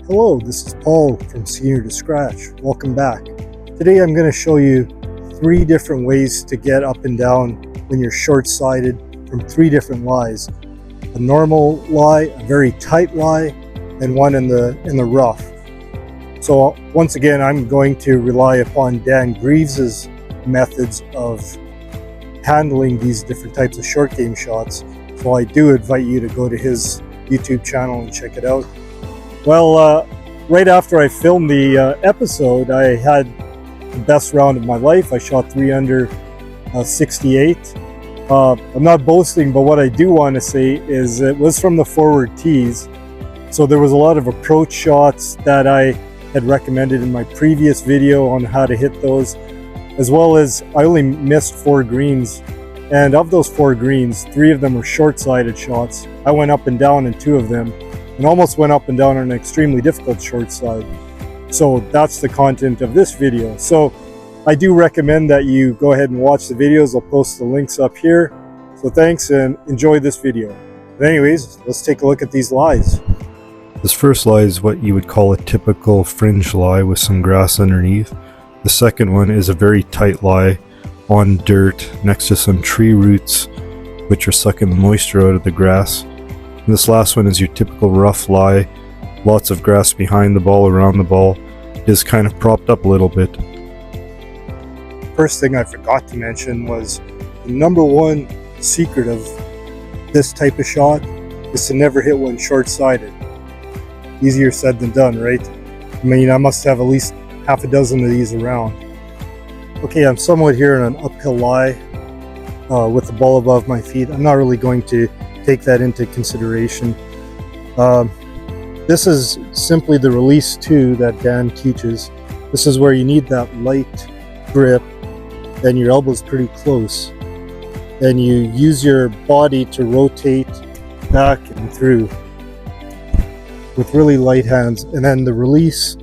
Hello, this is Paul from Senior to Scratch. Welcome back. Today I'm going to show you 3 different ways to get up and down when you're short-sided from 3 different lies. A normal lie, a very tight lie, and one in the rough. So once again, I'm going to rely upon Dan Grieve's methods of handling these different types of short game shots. So I do invite you to go to his YouTube channel and check it out. Well, right after I filmed the episode, I had the best round of my life. I shot 3 under 68. I'm not boasting, but what I do want to say is it was from the forward tees. So there was a lot of approach shots that I had recommended in my previous video on how to hit those, as well as I only missed 4 greens. And of those 4 greens, 3 of them were short-sided shots. I went up and down in 2 of them, and almost went up and down on an extremely difficult short side. So that's the content of this video. So I do recommend that you go ahead and watch the videos. I'll post the links up here. So thanks and enjoy this video. But anyways, let's take a look at these lies. This first lie is what you would call a typical fringe lie with some grass underneath. The second one is a very tight lie on dirt next to some tree roots which are sucking the moisture out of the grass. And this last one is your typical rough lie, lots of grass behind the ball, around the ball. It is kind of propped up a little bit. First thing I forgot to mention was the number 1 secret of this type of shot is to never hit one short-sided. Easier said than done, right? I mean, I must have at least half a dozen of these around. Okay, I'm somewhat here in an uphill lie with the ball above my feet. I'm not really going to take that into consideration. This is simply the release 2 that Dan teaches. This is where you need that light grip and your elbow's pretty close. And you use your body to rotate back and through with really light hands. And then the release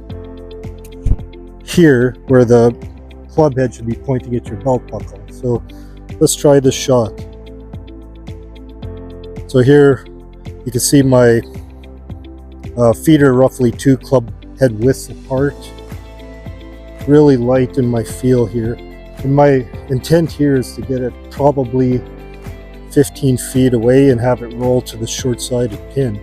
here where the club head should be pointing at your belt buckle. So let's try this shot. So here you can see my feet are roughly 2 club head widths apart. Really light in my feel here. And my intent here is to get it probably 15 feet away and have it roll to the short-sided pin.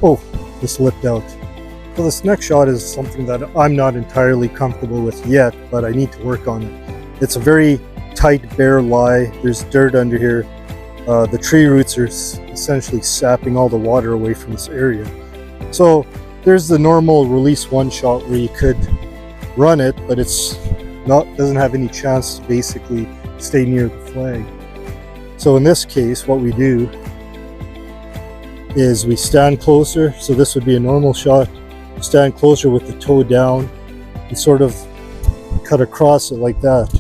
Oh, this slipped out. So this next shot is something that I'm not entirely comfortable with yet, but I need to work on it. It's a very tight, bare lie. There's dirt under here. The tree roots are essentially sapping all the water away from this area. So there's the normal release 1 shot where you could run it, but doesn't have any chance to basically stay near the flag. So in this case, what we do is we stand closer. So this would be a normal shot. Stand closer with the toe down and sort of cut across it like that.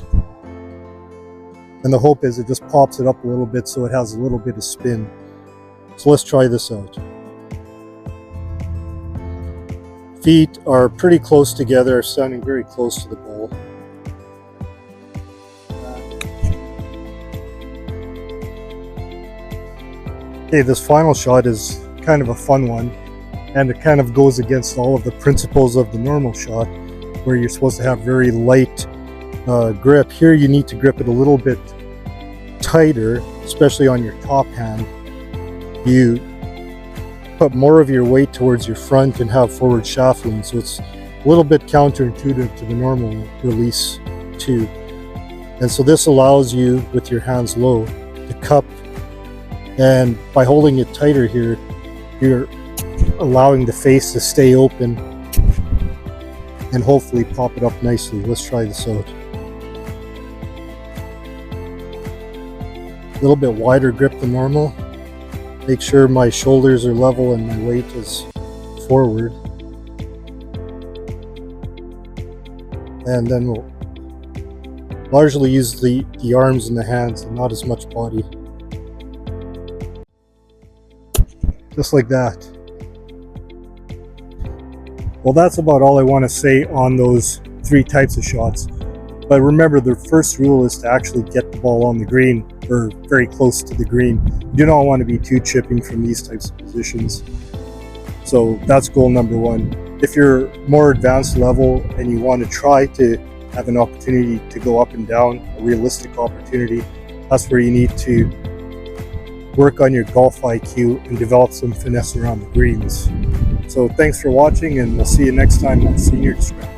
And the hope is it just pops it up a little bit so it has a little bit of spin. So let's try this out. Feet are pretty close together, standing very close to the ball. Okay, this final shot is kind of a fun one, and it kind of goes against all of the principles of the normal shot where you're supposed to have very light grip. Here you need to grip it a little bit tighter, especially on your top hand. You put more of your weight towards your front and have forward shaft lean, so it's a little bit counterintuitive to the normal release 2. And so this allows you, with your hands low, to cup, and by holding it tighter here, you're allowing the face to stay open and hopefully pop it up nicely. Let's try this out. A little bit wider grip than normal. Make sure my shoulders are level and my weight is forward. And then we'll largely use the arms and the hands and not as much body. Just like that. Well, that's about all I want to say on those 3 types of shots. But remember, the first rule is to actually get the ball on the green or very close to the green. You do not want to be too chipping from these types of positions. So that's goal number one. If you're more advanced level and you want to try to have an opportunity to go up and down, a realistic opportunity, that's where you need to work on your golf IQ and develop some finesse around the greens. So thanks for watching, and we'll see you next time on Senior Discretion.